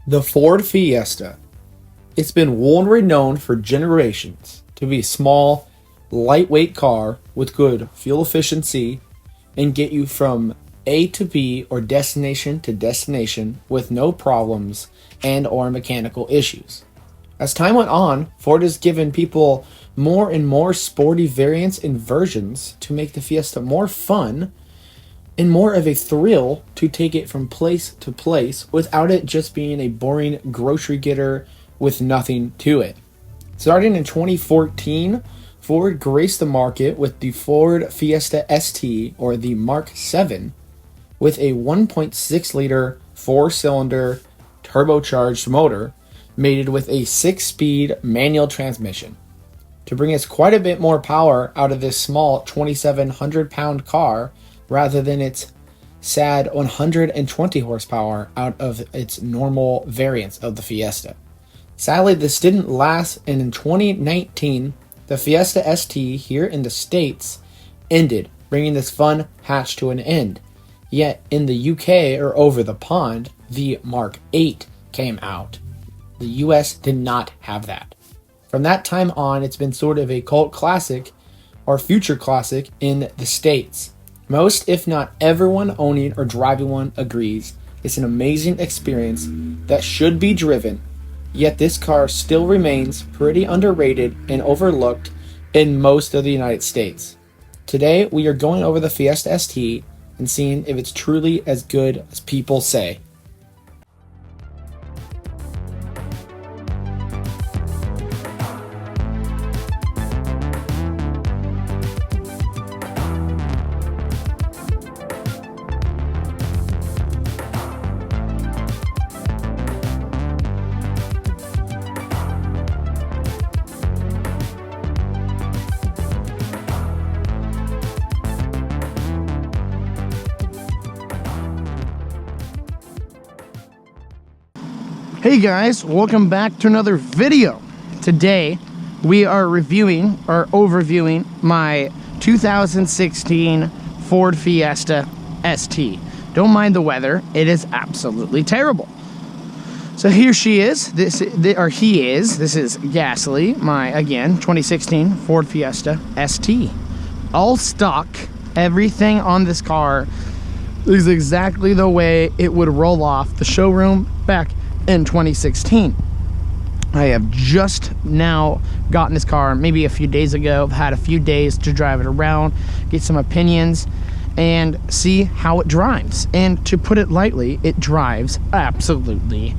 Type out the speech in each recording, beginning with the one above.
The Ford Fiesta. It's been world renowned for generations to be a small, lightweight car with good fuel efficiency and get you from A to B or destination to destination with no problems and or mechanical issues. As time went on, Ford has given people more and more sporty variants and versions to make the Fiesta more fun and more of a thrill to take it from place to place without it just being a boring grocery getter with nothing to it. Starting in 2014, Ford graced the market with the Ford Fiesta ST, or the Mark 7, with a 1.6 liter 4-cylinder turbocharged motor mated with a 6-speed manual transmission. To bring us quite a bit more power out of this small 2,700 pound car rather than its sad 120 horsepower out of its normal variants of the Fiesta. Sadly, this didn't last, and in 2019, the Fiesta ST here in the States ended, bringing this fun hatch to an end. Yet in the UK, or over the pond, the Mark 8 came out. The US did not have that. From that time on, it's been sort of a cult classic or future classic in the States. Most, if not everyone owning or driving one agrees it's an amazing experience that should be driven, yet this car still remains pretty underrated and overlooked in most of the United States. Today, we are going over the Fiesta ST and seeing if it's truly as good as people say. Hey guys, welcome back to another video. Today we are reviewing or overviewing my 2016 Ford Fiesta ST. Don't mind the weather, it is absolutely terrible. So here she is, this is Gasly, my, again, 2016 Ford Fiesta ST. All stock, everything on this car is exactly the way it would roll off the showroom back in 2016. I have just now gotten this car maybe a few days ago. I've had a few days to drive it around, get some opinions, and see how it drives. And to put it lightly, it drives absolutely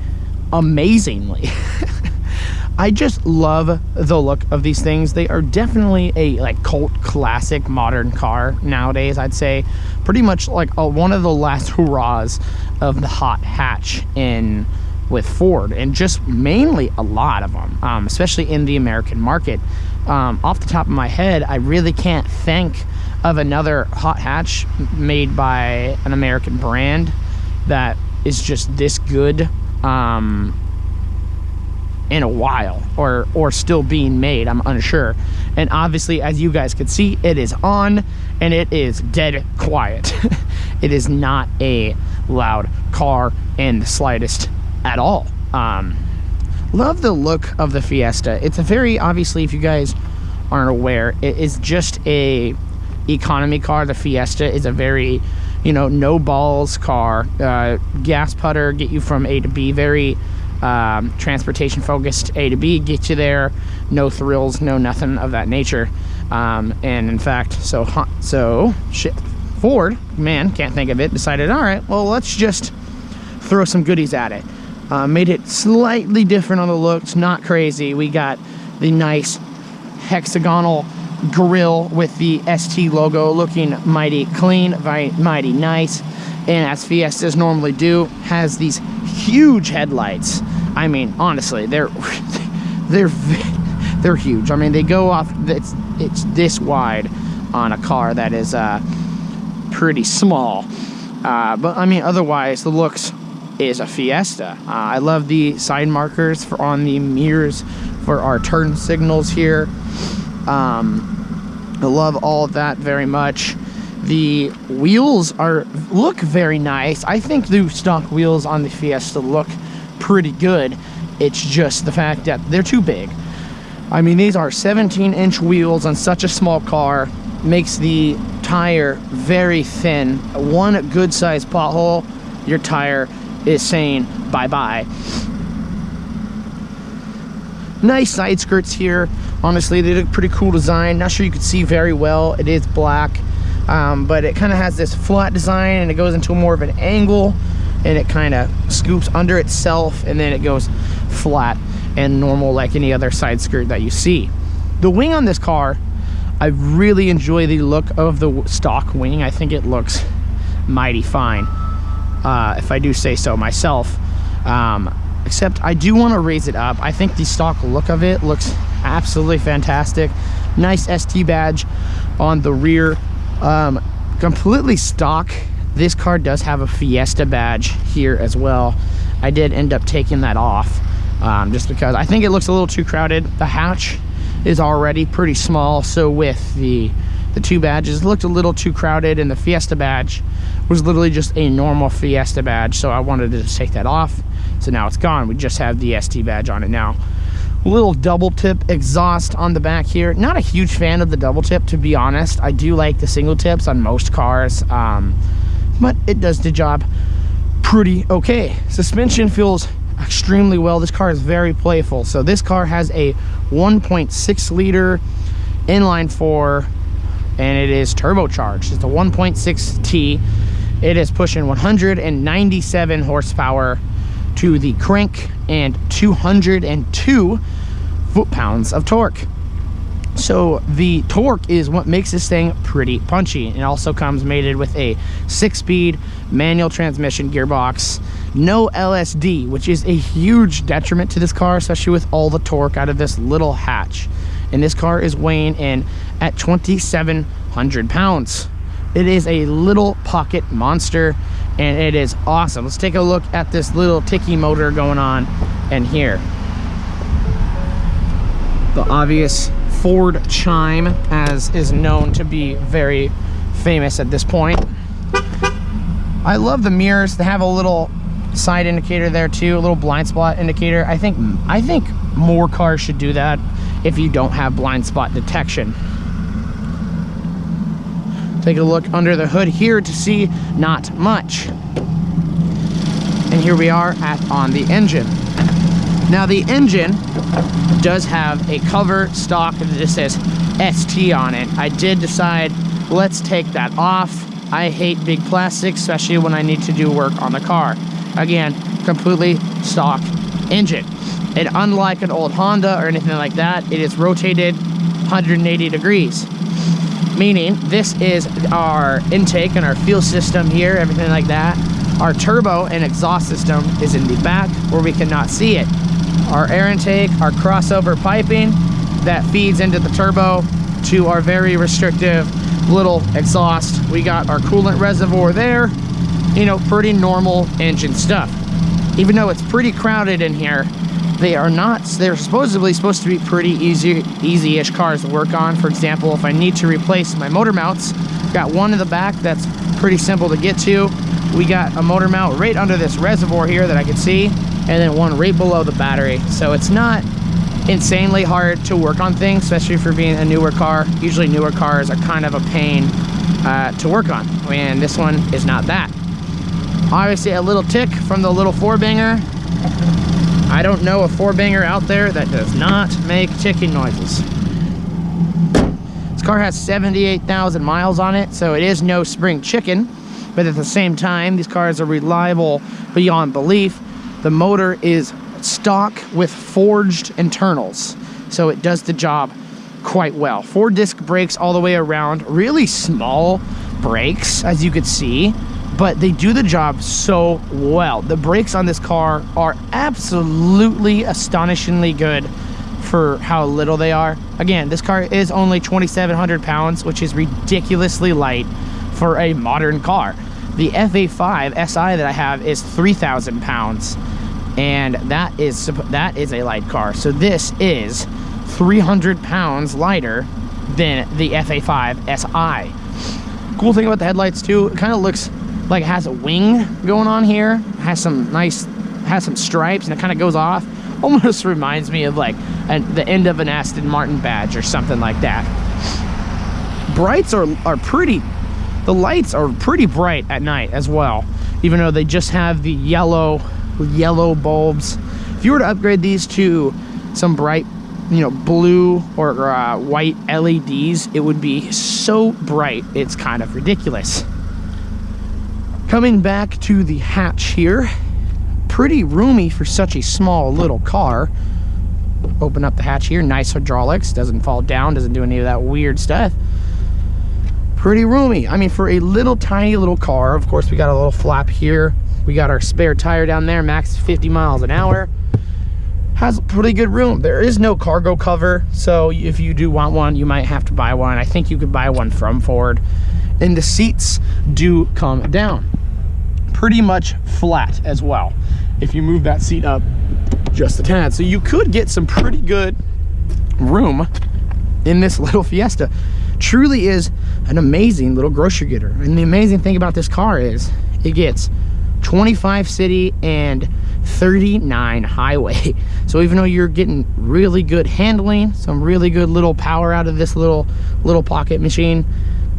amazingly. I just love the look of these things. They are definitely a cult classic modern car nowadays. I'd say pretty much like one of the last hurrahs of the hot hatch in with Ford, and just mainly a lot of them, especially in the American market. Off the top of my head, I really can't think of another hot hatch made by an American brand that is just this good in a while, or still being made. I'm unsure. And obviously, as you guys can see, it is on and it is dead quiet. It is not a loud car in the slightest at all. Love the look of the Fiesta. It's a very, obviously, if you guys aren't aware, it is just a economy car. The Fiesta is a very, no balls car. Gas putter, get you from A to B. Very transportation focused. A to B, get you there. No thrills, no nothing of that nature. And in fact, Ford, man, can't think of it, decided, all right, well, let's just throw some goodies at it. Made it slightly different on the looks, not crazy. We got the nice hexagonal grille with the ST logo, looking mighty clean, mighty nice. And as Fiestas normally do, has these huge headlights. I mean, honestly, they're huge. I mean, they go off. It's this wide on a car that is pretty small. But I mean, otherwise, the looks is a Fiesta. I love the side markers on the mirrors for our turn signals here. I love all of that very much. The wheels look very nice. I think the stock wheels on the Fiesta look pretty good. It's just the fact that they're too big. I mean, these are 17-inch wheels on such a small car, makes the tire very thin. One good sized pothole, your tire is saying bye-bye. Nice side skirts here. Honestly, they did a pretty cool design. Not sure you could see very well. It is black, but it kind of has this flat design, and it goes into more of an angle, and it kind of scoops under itself, and then it goes flat and normal like any other side skirt that you see. The wing on this car, I really enjoy the look of the stock wing. I think it looks mighty fine, if I do say so myself. Except I do want to raise it up. I think the stock look of it looks absolutely fantastic. Nice ST badge on the rear. Completely stock. This car does have a Fiesta badge here as well. I did end up taking that off, just because I think it looks a little too crowded. The hatch is already pretty small, so with the two badges, it looked a little too crowded, and the Fiesta badge was literally just a normal Fiesta badge, so I wanted to just take that off. So now it's gone. We just have the ST badge on it now. Little double tip exhaust on the back here. Not a huge fan of the double tip, to be honest. I do like the single tips on most cars, but it does the job pretty okay. Suspension feels extremely well. This car is very playful. So this car has a 1.6 liter inline 4, and it is turbocharged. It's a 1.6T. It is pushing 197 horsepower to the crank and 202 foot-pounds of torque. So the torque is what makes this thing pretty punchy. It also comes mated with a 6-speed manual transmission gearbox. No LSD, which is a huge detriment to this car, especially with all the torque out of this little hatch. And this car is weighing in at 2,700 pounds. It is a little pocket monster, and it is awesome. Let's take a look at this little ticky motor going on in here. The obvious Ford chime, as is known to be very famous at this point. I love the mirrors. They have a little side indicator there too, a little blind spot indicator. I think more cars should do that if you don't have blind spot detection. Take a look under the hood here to see not much. And here we are on the engine. Now the engine does have a cover stock that just says ST on it. I did decide, let's take that off. I hate big plastic, especially when I need to do work on the car. Again, completely stock engine. And unlike an old Honda or anything like that, it is rotated 180 degrees. Meaning this is our intake and our fuel system here, everything like that. Our turbo and exhaust system is in the back where we cannot see it. Our air intake, our crossover piping that feeds into the turbo to our very restrictive little exhaust. We got our coolant reservoir there, you know, pretty normal engine stuff. Even though it's pretty crowded in here, they're supposedly supposed to be pretty easy-ish cars to work on. For example, if I need to replace my motor mounts, got one in the back that's pretty simple to get to. We got a motor mount right under this reservoir here that I can see, and then one right below the battery. So it's not insanely hard to work on things, especially for being a newer car. Usually newer cars are kind of a pain to work on, and this one is not that. Obviously a little tick from the little four-banger. I don't know a four-banger out there that does not make ticking noises. This car has 78,000 miles on it, so it is no spring chicken, but at the same time, these cars are reliable beyond belief. The motor is stock with forged internals, so it does the job quite well. 4-disc brakes all the way around, really small brakes, as you could see, but they do the job so well. The brakes on this car are absolutely astonishingly good for how little they are. Again, this car is only 2,700 pounds, which is ridiculously light for a modern car. The FA5 SI that I have is 3,000 pounds, and that is a light car. So this is 300 pounds lighter than the FA5 SI. Cool thing about the headlights too, it kind of looks like it has a wing going on here. It has some nice has some stripes, and it kind of goes off. Almost reminds me of like the end of an Aston Martin badge or something like that. Brights are pretty, the lights are pretty bright at night as well, even though they just have the yellow bulbs. If you were to upgrade these to some bright, you know, blue or white LEDs, it would be so bright it's kind of ridiculous. Coming back to the hatch here, pretty roomy for such a small little car. Open up the hatch here, nice hydraulics, doesn't fall down, doesn't do any of that weird stuff. Pretty roomy. I mean, for a little tiny little car. Of course, we got a little flap here. We got our spare tire down there, max 50 miles an hour. Has pretty good room. There is no cargo cover, so if you do want one, you might have to buy one. I think you could buy one from Ford. And the seats do come down pretty much flat as well if you move that seat up just a tad. So you could get some pretty good room in this little Fiesta. Truly is an amazing little grocery getter. And the amazing thing about this car is it gets 25 city and 39 highway. So even though you're getting really good handling, some really good little power out of this little pocket machine,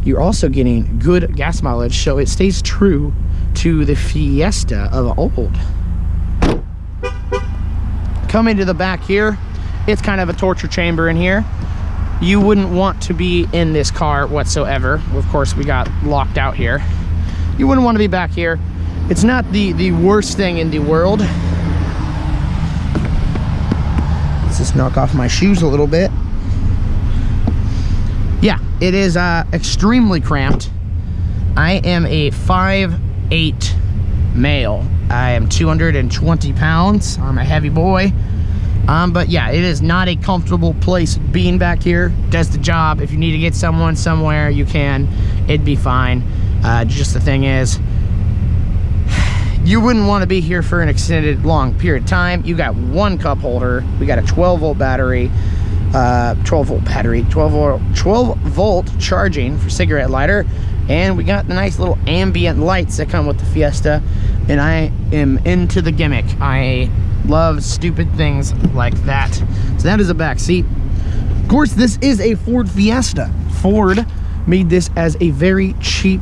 you're also getting good gas mileage. So it stays true to the Fiesta of old. Coming to the back here, it's kind of a torture chamber in here. You wouldn't want to be in this car whatsoever. Of course, we got locked out here. You wouldn't want to be back here. It's not the worst thing in the world. Let's just knock off my shoes a little bit. Yeah, it is extremely cramped. I am a 5'8" male. I am 220 pounds. I'm a heavy boy. But yeah, it is not a comfortable place being back here. Does the job. If you need to get someone somewhere, you can. It'd be fine. Just the thing is, you wouldn't want to be here for an extended long period of time. You got one cup holder. We got a 12-volt battery, 12 volt charging for cigarette lighter, and we got the nice little ambient lights that come with the Fiesta. And I am into the gimmick. I love stupid things like that. So that is a back seat. Of course, this is a Ford Fiesta. Ford made this as a very cheap,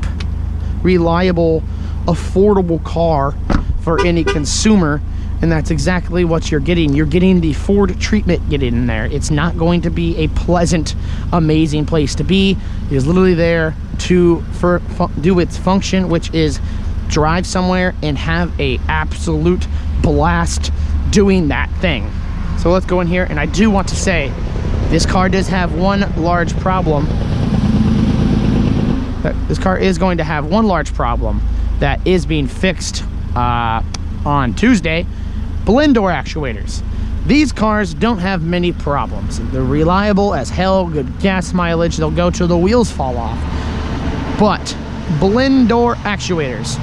reliable, affordable car for any consumer, and that's exactly what you're getting. You're getting the Ford treatment get in there. It's not going to be a pleasant, amazing place to be. It is literally there to do its function, which is drive somewhere and have a absolute blast doing that thing. So let's go in here, and I do want to say this car does have one large problem. This car is going to have one large problem that is being fixed on Tuesday. Blend door actuators. These cars don't have many problems. They're reliable as hell, good gas mileage. They'll go till the wheels fall off. But blend door actuators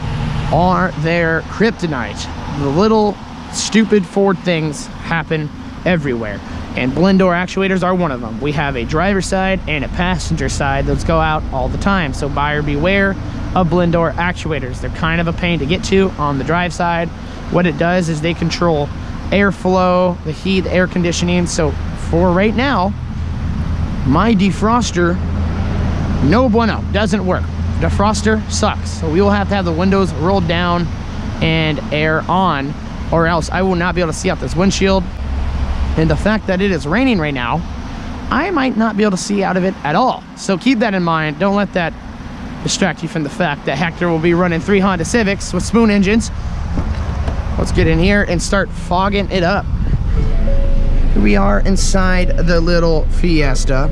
are their kryptonite. The little stupid Ford things happen everywhere, and blend door actuators are one of them. We have a driver's side and a passenger side that go out all the time, so buyer beware of blend door actuators. They're kind of a pain to get to on the drive side. What it does is they control airflow, the heat, the air conditioning. So for right now, my defroster, no bueno, doesn't work. Defroster sucks. So we will have to have the windows rolled down and air on, or else I will not be able to see out this windshield. And the fact that it is raining right now, I might not be able to see out of it at all. So keep that in mind. Don't let that distract you from the fact that Hector will be running 3 Honda Civics with spoon engines. Let's get in here and start fogging it up. Here we are inside the little Fiesta.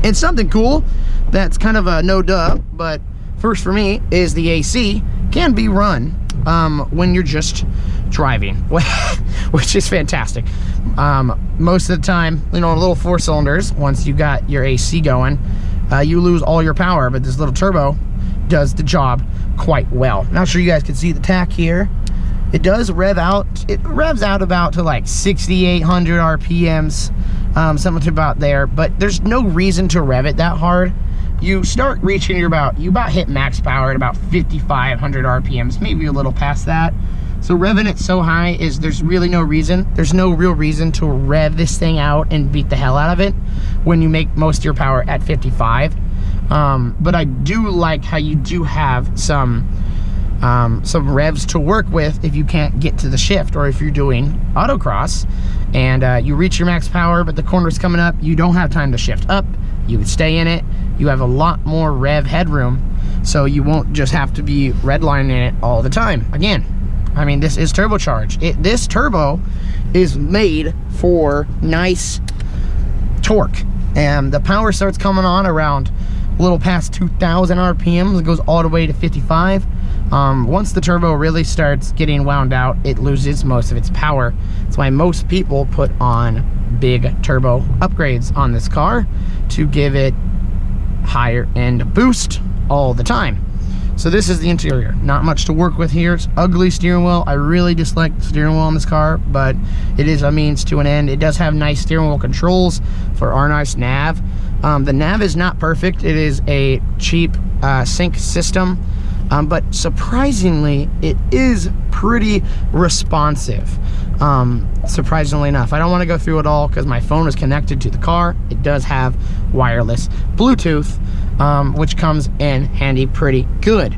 It's something cool that's kind of a no-duh, but first for me is the AC can be run when you're just driving, which is fantastic. Most of the time, you know, little 4 cylinders, once you got your AC going, you lose all your power, but this little turbo does the job quite well. Not sure you guys can see the tach here. It does rev out. It revs out about to like 6,800 RPMs, something about there, but there's no reason to rev it that hard. You start reaching you about hit max power at about 5,500 RPMs, maybe a little past that. So revving it so high is there's really no reason. There's no real reason to rev this thing out and beat the hell out of it when you make most of your power at 55. But I do like how you do have some revs to work with if you can't get to the shift, or if you're doing autocross and you reach your max power but the corner's coming up, you don't have time to shift up, you would stay in it. You have a lot more rev headroom, so you won't just have to be redlining it all the time. Again, I mean, this is turbocharged. This turbo is made for nice torque, and the power starts coming on around a little past 2,000 RPMs. It goes all the way to 55. Once the turbo really starts getting wound out, it loses most of its power. That's why most people put on big turbo upgrades on this car to give it higher end boost all the time. So this is the interior. Not much to work with here. It's ugly steering wheel. I really dislike the steering wheel on this car, but it is a means to an end. It does have nice steering wheel controls for our nice nav. The nav is not perfect. It is a cheap sync system, but surprisingly, it is pretty responsive. Surprisingly enough. I don't want to go through it all because my phone is connected to the car. It does have wireless Bluetooth, which comes in handy pretty good.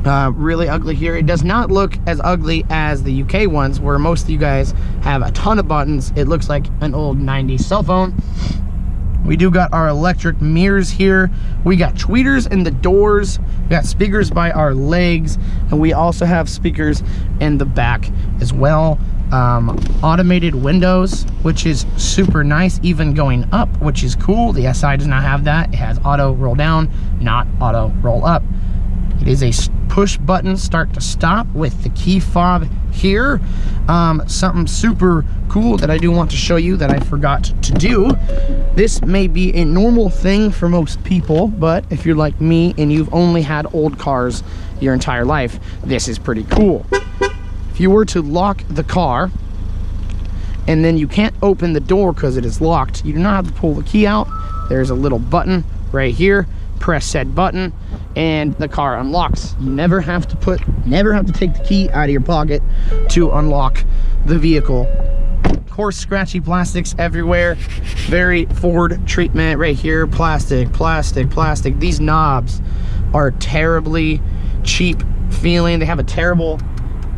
Really ugly here. It does not look as ugly as the UK ones, where most of you guys have a ton of buttons. It looks like an old 90s cell phone. We do got our electric mirrors here. We got tweeters in the doors. We got speakers by our legs, and we also have speakers in the back as well. Automated windows, which is super nice, even going up, which is cool. The SI does not have that. It has auto roll down, not auto roll up. It is a push button start to stop with the key fob here. Something super cool that I do want to show you that I forgot to do. This may be a normal thing for most people, but if you're like me and you've only had old cars your entire life, this is pretty cool. If you were to lock the car and then you can't open the door because it is locked, you do not have to pull the key out. There's a little button right here. Press said button and the car unlocks. You never have to take the key out of your pocket to unlock the vehicle. Of course, scratchy plastics everywhere. Very Ford treatment right here. Plastic, plastic, plastic. These knobs are terribly cheap feeling. They have a terrible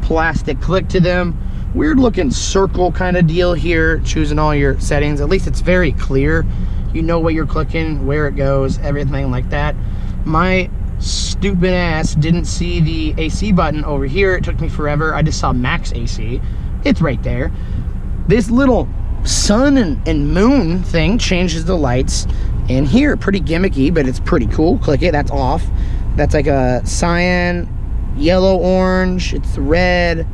plastic click to them. Weird looking circle kind of deal here, choosing all your settings. At least it's very clear. You know what you're clicking, where it goes, everything like that. My stupid ass didn't see the AC button over here. It took me forever. I just saw max AC. It's right there. This little sun and moon thing changes the lights in here. Pretty gimmicky, but it's pretty cool. Click it, that's off. That's like a cyan, yellow, orange. It's red,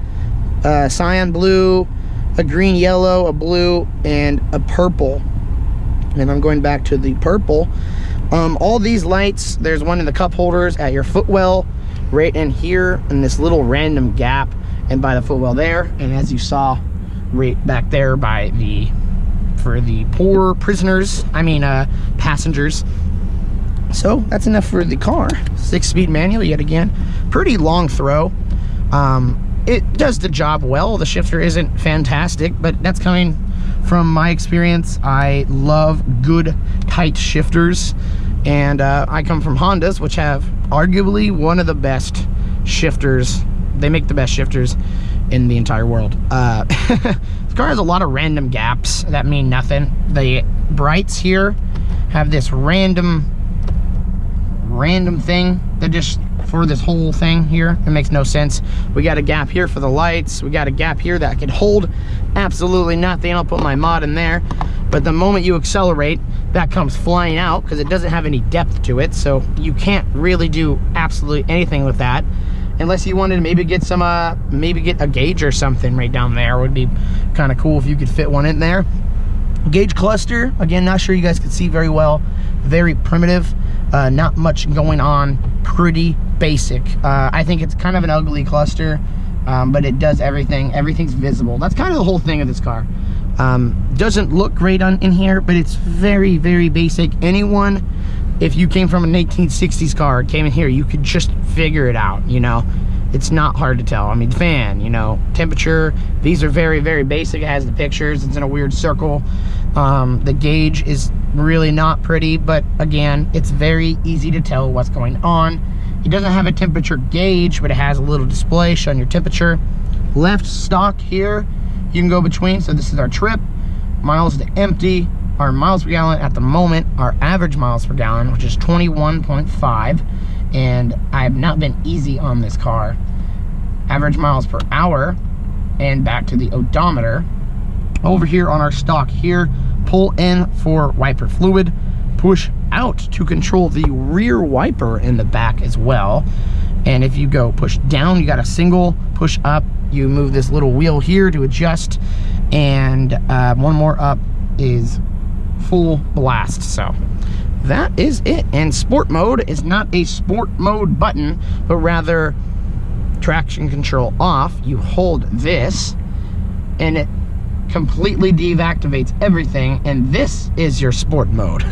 cyan blue, a green, yellow, a blue, and a purple. And I'm going back to the purple. All these lights, there's one in the cup holders at your footwell, right in here in this little random gap, and by the footwell there, and as you saw right back there by for the poor prisoners, passengers. So that's enough for the car. 6-speed manual yet again. Pretty long throw. It does the job well. The shifter isn't fantastic, but that's coming from my experience. I love good tight shifters, and I come from Hondas, which have arguably one of the best shifters. They make the best shifters in the entire world. This car has a lot of random gaps that mean nothing. The brights here have this random thing that just for this whole thing here. It makes no sense. We got a gap here for the lights. We got a gap here that can hold absolutely nothing. I'll put my mod in there. But the moment you accelerate, that comes flying out because it doesn't have any depth to it. So you can't really do absolutely anything with that. Unless you wanted to maybe get some, maybe get a gauge or something right down there. It would be kind of cool if you could fit one in there. Gauge cluster, again, not sure you guys can see very well. Very primitive, not much going on, pretty basic. I think it's kind of an ugly cluster, but it does everything. Everything's visible. That's kind of the whole thing of this car. Doesn't look great in here, but it's very, very basic. Anyone, if you came from an 1860s car, came in here, you could just figure it out, you know. it's not hard to tell. I mean, fan, you know, temperature, these are very, very basic. It has the pictures, it's in a weird circle. The gauge is really not pretty, but again, it's very easy to tell what's going on. It doesn't have a temperature gauge, but it has a little display showing your temperature. Left stock here, you can go between. So this is our trip, miles to empty, our miles per gallon at the moment, our average miles per gallon, which is 21.5. And I have not been easy on this car. Average miles per hour, and back to the odometer. Over here on our stock here, pull in for wiper fluid, push out to control the rear wiper in the back as well. And if you go push down, you got a single, push up, you move this little wheel here to adjust, and one more up is full blast. So that is it. And sport mode is not a sport mode button, but rather traction control off. You hold this and it completely deactivates everything, and this is your sport mode.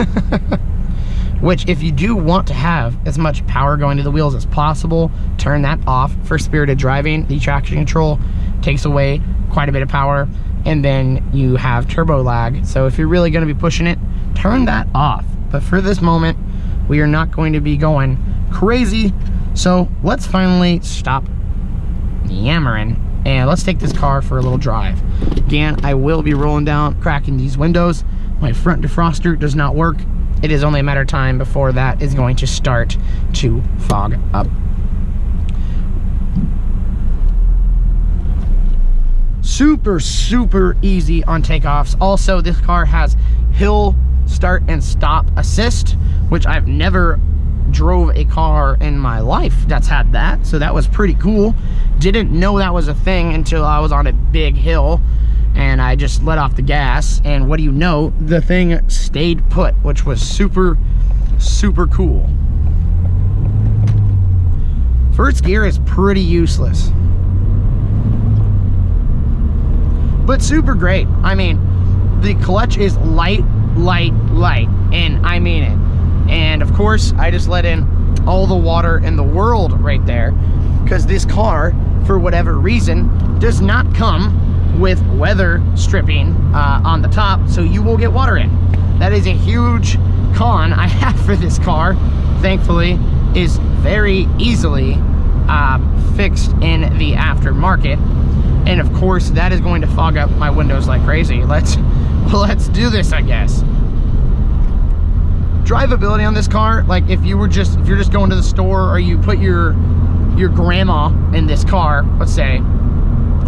Which, if you do want to have as much power going to the wheels as possible, turn that off for spirited driving. The traction control takes away quite a bit of power, and then you have turbo lag. So if you're really going to be pushing it, turn that off. But for this moment, we are not going to be going crazy. So let's finally stop yammering and let's take this car for a little drive. Again, I will be rolling down, cracking these windows. My front defroster does not work. It is only a matter of time before that is going to start to fog up. Super, super easy on takeoffs. Also, this car has hill start and stop assist, which I've never drove a car in my life that's had that, so that was pretty cool. Didn't know that was a thing until I was on a big hill and I just let off the gas, and what do you know, the thing stayed put, which was super, super cool. First gear is pretty useless, but super great. I mean, the clutch is light, and I mean it. And of course, I just let in all the water in the world right there, because this car, for whatever reason, does not come with weather stripping on the top, so you will get water in. That is a huge con I have for this car. Thankfully, is very easily fixed in the aftermarket. And of course, that is going to fog up my windows like crazy. Let's do this, I guess. Drivability on this car, like if you're just going to the store, or you put your grandma in this car, let's say,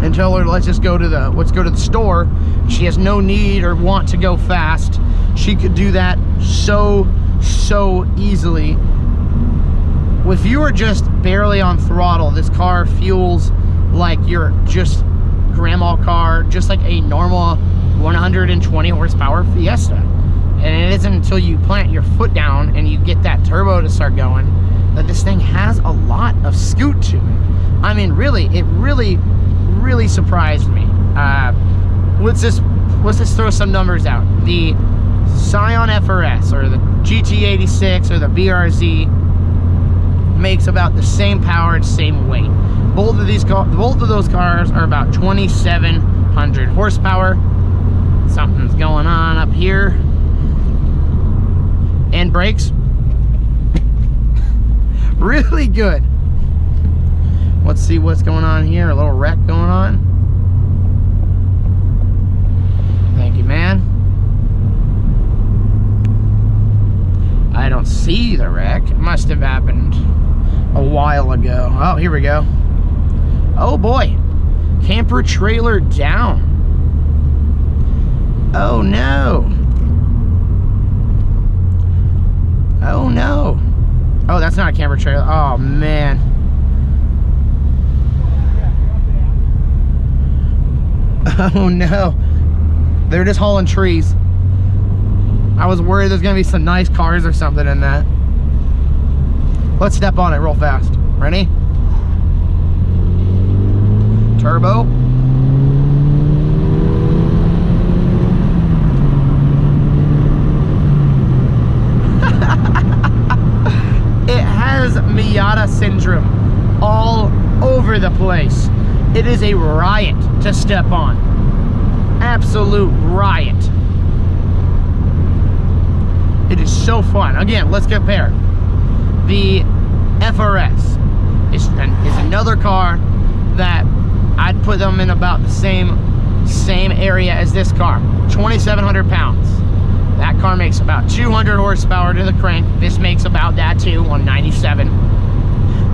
and tell her let's go to the store. She has no need or want to go fast. She could do that so easily. If you are just barely on throttle, this car feels like you're just grandma car, just like a normal 120 horsepower Fiesta. And it isn't until you plant your foot down and you get that turbo to start going that this thing has a lot of scoot to it. I mean, really, it really surprised me. Let's just throw some numbers out. The Scion FRS or the GT86 or the BRZ makes about the same power and same weight. Both of those cars are about 2,700 horsepower. Something's going on up here. And brakes, really good. Let's see what's going on here. A little wreck going on. Thank you, man. I don't see the wreck. It must have happened a while ago. Oh, here we go. Oh boy, camper trailer down. Oh no. Oh no. Oh, that's not a camper trailer. Oh man. Oh no. They're just hauling trees. I was worried there's gonna be some nice cars or something in that. Let's step on it real fast. Ready? Turbo. It has Miata syndrome all over over the place. It is a riot to step on. Absolute riot. It is so fun. Again, let's compare. The FRS is another car that I'd put them in about the same area as this car. 2,700 pounds. That car makes about 200 horsepower to the crank. This makes about that too on 97.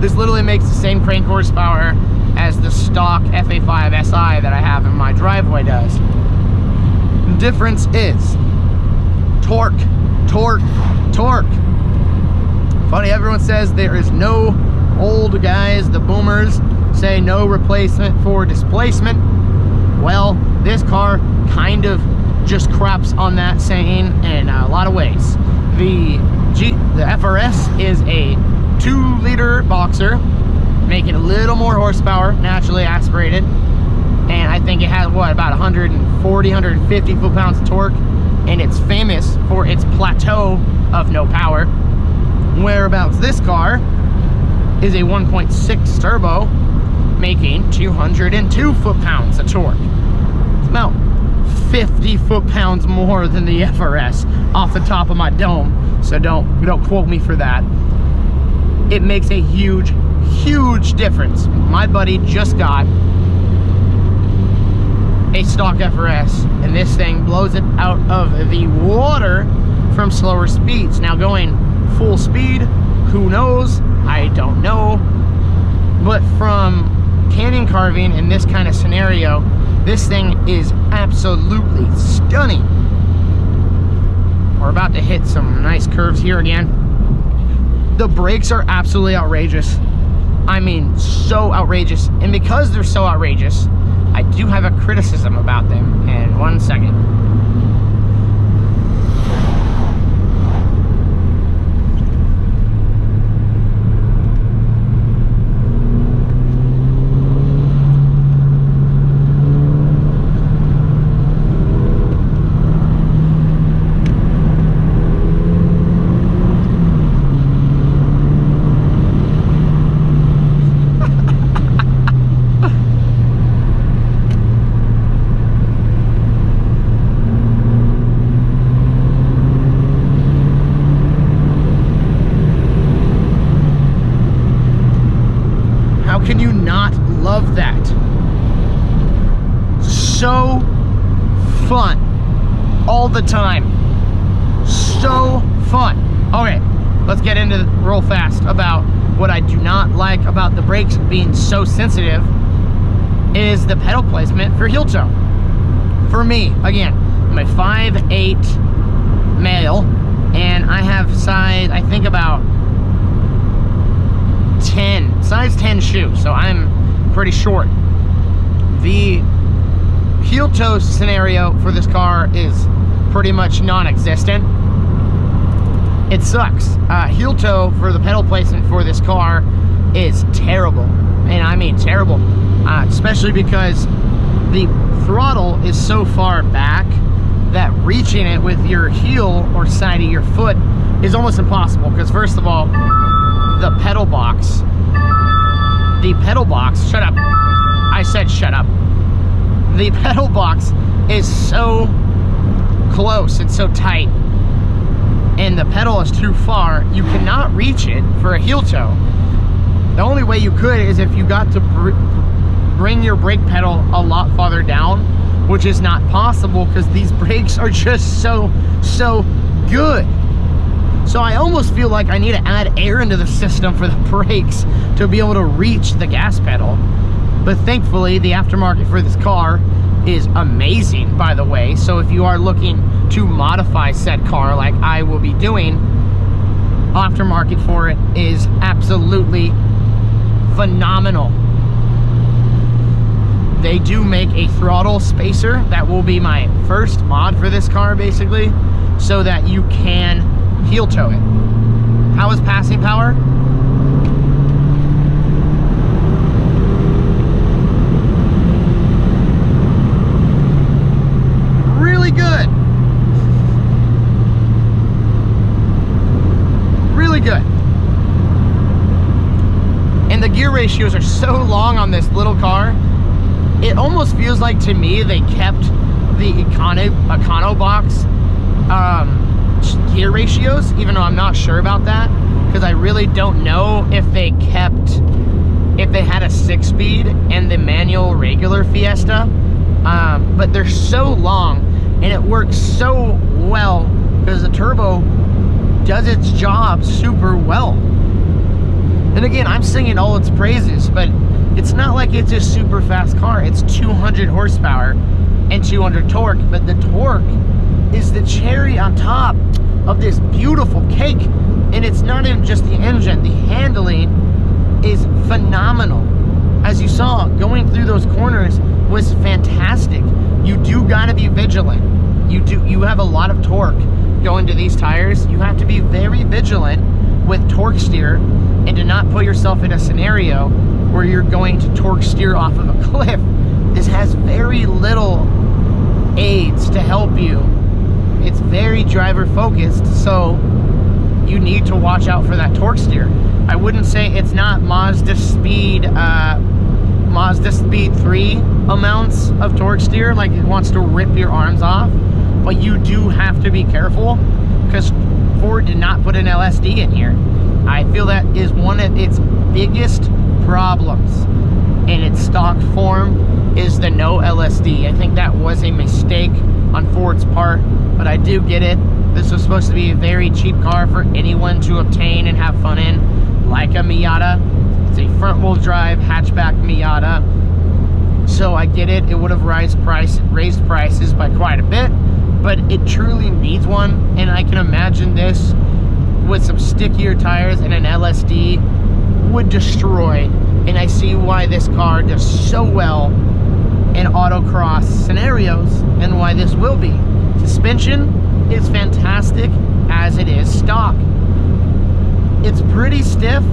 This literally makes the same crank horsepower as the stock FA5 SI that I have in my driveway does. The difference is torque, torque, torque. Funny, everyone says there is no, old guys, the boomers, say no replacement for displacement. Well, this car kind of just craps on that saying in a lot of ways. The FRS is a 2-liter boxer, making a little more horsepower, naturally aspirated, and I think it has what, about 140, 150 foot-pounds of torque, and it's famous for its plateau of no power. Whereabouts this car is a 1.6 turbo, making 202 foot-pounds of torque. It's about 50 foot-pounds more than the FRS off the top of my dome, so don't quote me for that. It makes a huge, huge difference. My buddy just got a stock FRS, and this thing blows it out of the water from slower speeds. Now going full speed, who knows? I don't know. But from canyon carving in this kind of scenario, this thing is absolutely stunning. We're about to hit some nice curves here again. The brakes are absolutely outrageous. I mean, so outrageous. And because they're so outrageous, I do have a criticism about them. And 1 second. Can you not love that? So fun all the time. So fun. Okay, let's get into real fast about what I do not like about the brakes being so sensitive is the pedal placement for heel toe. For me, again, I'm a 5'8" male, and I have size, I think about 10, size 10 shoe, so I'm pretty short. The heel toe scenario for this car is pretty much non-existent. It sucks. Heel toe for the pedal placement for this car is terrible, and I mean terrible, especially because the throttle is so far back that reaching it with your heel or side of your foot is almost impossible, because first of all, the pedal box, shut up, I said shut up. The pedal box is so close and so tight, and the pedal is too far, you cannot reach it for a heel toe. The only way you could is if you got to bring your brake pedal a lot farther down, which is not possible because these brakes are just so good. So I almost feel like I need to add air into the system for the brakes to be able to reach the gas pedal. But thankfully, the aftermarket for this car is amazing, by the way. So if you are looking to modify said car like I will be doing, aftermarket for it is absolutely phenomenal. They do make a throttle spacer that will be my first mod for this car, basically, so that you can heel toe it. How is passing power? Really good. Really good. And the gear ratios are so long on this little car. It almost feels like, to me, they kept the Econo box gear ratios, even though I'm not sure about that, because I really don't know if they had a 6-speed and the manual regular Fiesta. But they're so long, and it works so well because the turbo does its job super well. And again, I'm singing all its praises, but it's not like it's a super fast car. It's 200 horsepower and 200 torque, but the torque is the cherry on top of this beautiful cake. And it's not even just the engine, the handling is phenomenal. As you saw, going through those corners was fantastic. You do gotta be vigilant. You have a lot of torque going to these tires. You have to be very vigilant with torque steer and to not put yourself in a scenario where you're going to torque steer off of a cliff. This has very little aids to help you. It's very driver focused, so you need to watch out for that torque steer. I wouldn't say it's not Mazda Speed 3 amounts of torque steer, like it wants to rip your arms off, but you do have to be careful because Ford did not put an LSD in here. I feel that is one of its biggest problems in its stock form is the no LSD. I think that was a mistake on Ford's part, but I do get it. This was supposed to be a very cheap car for anyone to obtain and have fun in, like a Miata. It's a front-wheel drive hatchback Miata, so I get it. It would have raised prices by quite a bit, but it truly needs one, and I can imagine this with some stickier tires and an LSD would destroy. And I see why this car does so well in autocross scenarios and why this will be. Suspension is fantastic as it is stock. It's pretty stiff.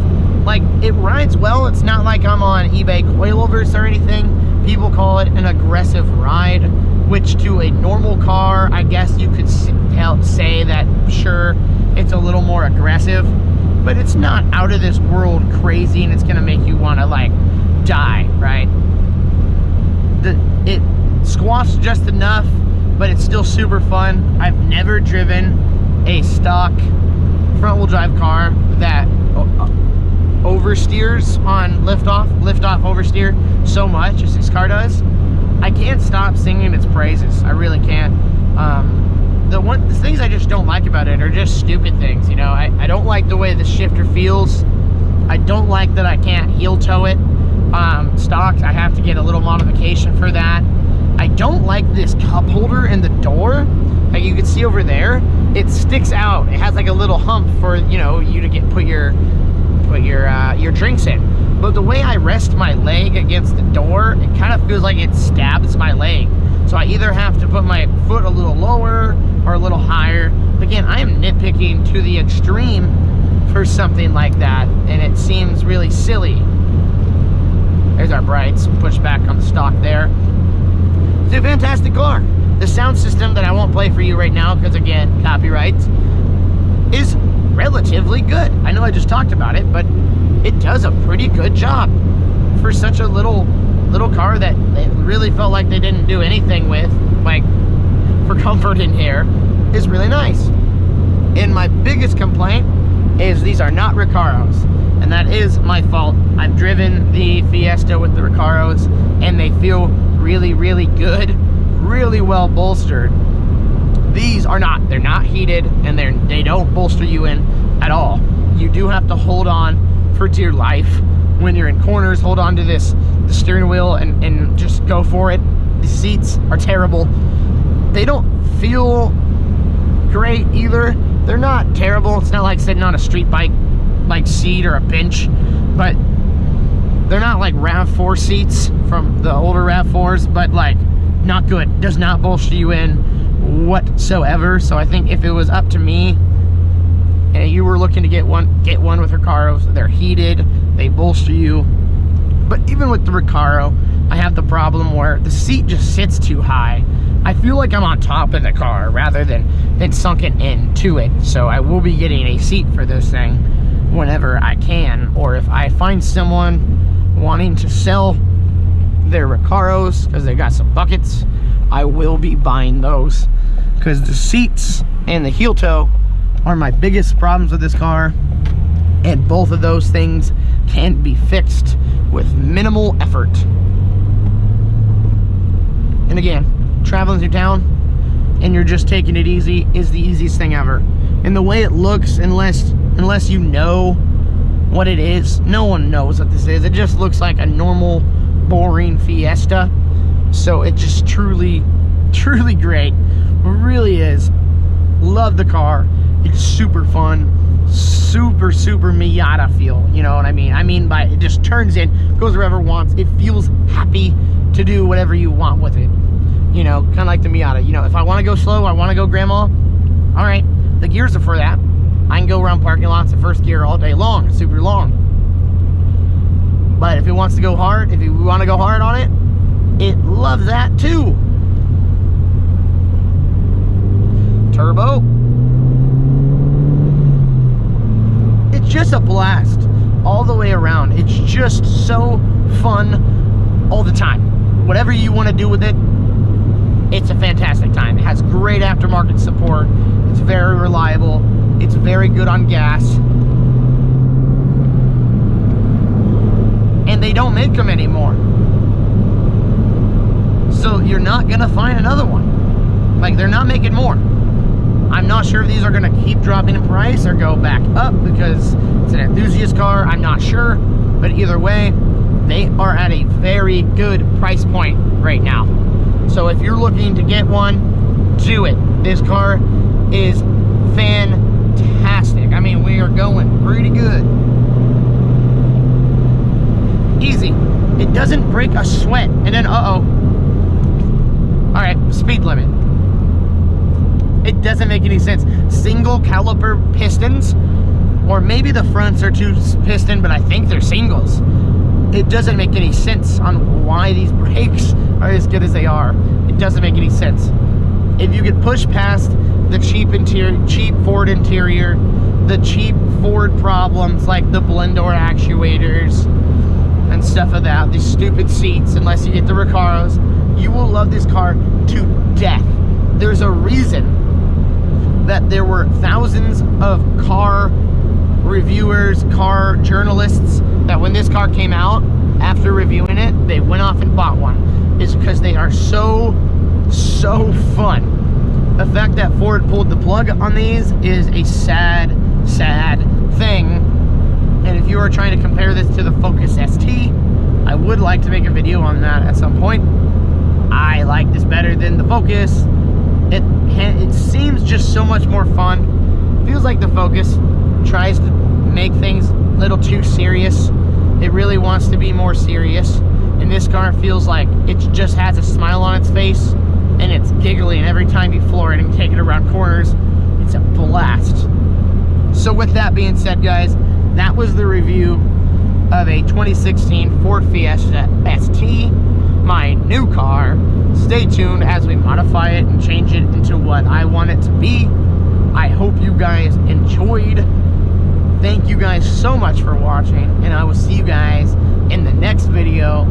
Like, it rides well. It's not like I'm on eBay coilovers or anything. People call it an aggressive ride, which to a normal car, I guess you could say that, sure, it's a little more aggressive, but it's not out of this world crazy and it's gonna make you wanna like die, right? It squats just enough, but it's still super fun. I've never driven a stock front-wheel drive car that oversteers on liftoff oversteer so much as this car does. I can't stop singing its praises. I really can't. The things I just don't like about it are just stupid things, you know. I don't like the way the shifter feels. I don't like that I can't heel toe it. Stock, I have to get a little modification for that. I don't like this cup holder in the door. Like you can see over there, it sticks out. It has like a little hump for, you know, you to put your drinks in. But the way I rest my leg against the door, it kind of feels like it stabs my leg. So I either have to put my foot a little lower or a little higher. Again, I am nitpicking to the extreme for something like that, and it seems really silly. There's our brights, push back on the stock there. It's a fantastic car. The sound system that I won't play for you right now, because again, copyrights, is relatively good. I know I just talked about it, but it does a pretty good job for such a little car that it really felt like they didn't do anything with, like for comfort in here, is really nice. And my biggest complaint is these are not Recaros, and that is my fault. I've driven the Fiesta with the Recaros and they feel really, really good, really well bolstered. These are not. They're not heated, and they don't bolster you in at all. You do have to hold on for dear life when you're in corners. Hold on to the steering wheel and just go for it. The seats are terrible. They don't feel great either. They're not terrible. It's not like sitting on a street bike like seat or a bench, but they're not like RAV4 seats from the older RAV4s, but like not good. Does not bolster you in whatsoever. So I think if it was up to me and you were looking to get one with Recaros. They're heated, they bolster you. But even with the Recaro, I have the problem where the seat just sits too high. I feel like I'm on top of the car rather than sunken into it. So I will be getting a seat for this thing whenever I can, or if I find someone wanting to sell their Recaros because they got some buckets, I will be buying those, because the seats and the heel toe are my biggest problems with this car, and both of those things can be fixed with minimal effort. And again, traveling through town and you're just taking it easy is the easiest thing ever. And the way it looks, unless you know what it is, no one knows what this is. It just looks like a normal, boring Fiesta. So it just truly great. It really is. Love the car. It's super fun. Super Miata feel, you know what I mean? I mean by it just turns in, goes wherever it wants. It feels happy to do whatever you want with it. You know, kind of like the Miata. You know, if I want to go slow, I want to go grandma, all right, the gears are for that. I can go around parking lots in first gear all day long. It's super long. But if it wants to go hard, if you want to go hard on it, it loves that too. Turbo. It's just a blast all the way around. It's just so fun all the time. Whatever you want to do with it, it's a fantastic time. It has great aftermarket support. It's very reliable. It's very good on gas. And they don't make them anymore. So you're not gonna find another one. Like, they're not making more. I'm not sure if these are gonna keep dropping in price or go back up because it's an enthusiast car. I'm not sure. But either way, they are at a very good price point right now. So if you're looking to get one, do it. This car is fantastic. I mean, we are going pretty good. Easy. It doesn't break a sweat. And then, uh-oh. All right, speed limit. It doesn't make any sense. Single caliper pistons, or maybe the fronts are two piston, but I think they're singles. It doesn't make any sense on why these brakes are as good as they are. It doesn't make any sense. If you get pushed past the cheap Ford interior, the cheap Ford problems like the blend door actuators and stuff of that, these stupid seats, unless you get the Recaros, you will love this car to death. There's a reason that there were thousands of car reviewers, car journalists, that when this car came out, after reviewing it, they went off and bought one. Is because they are so fun. The fact that Ford pulled the plug on these is a sad thing. And if you are trying to compare this to the Focus ST, I would like to make a video on that at some point. I like this better than the Focus. It seems just so much more fun. Feels like the Focus tries to make things a little too serious. It really wants to be more serious. And this car feels like it just has a smile on its face and it's giggling every time you floor it and take it around corners. It's a blast. So with that being said, guys, that was the review of a 2016 Ford Fiesta ST, my new car. Stay tuned as we modify it and change it into what I want it to be. I hope you guys enjoyed. Thank you guys so much for watching, and I will see you guys in the next video.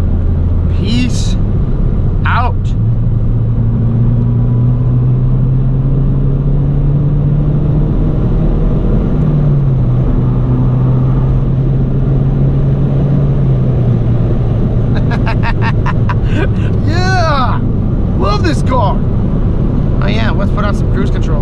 Peace out. Yeah! Love this car! Oh yeah, let's put on some cruise control.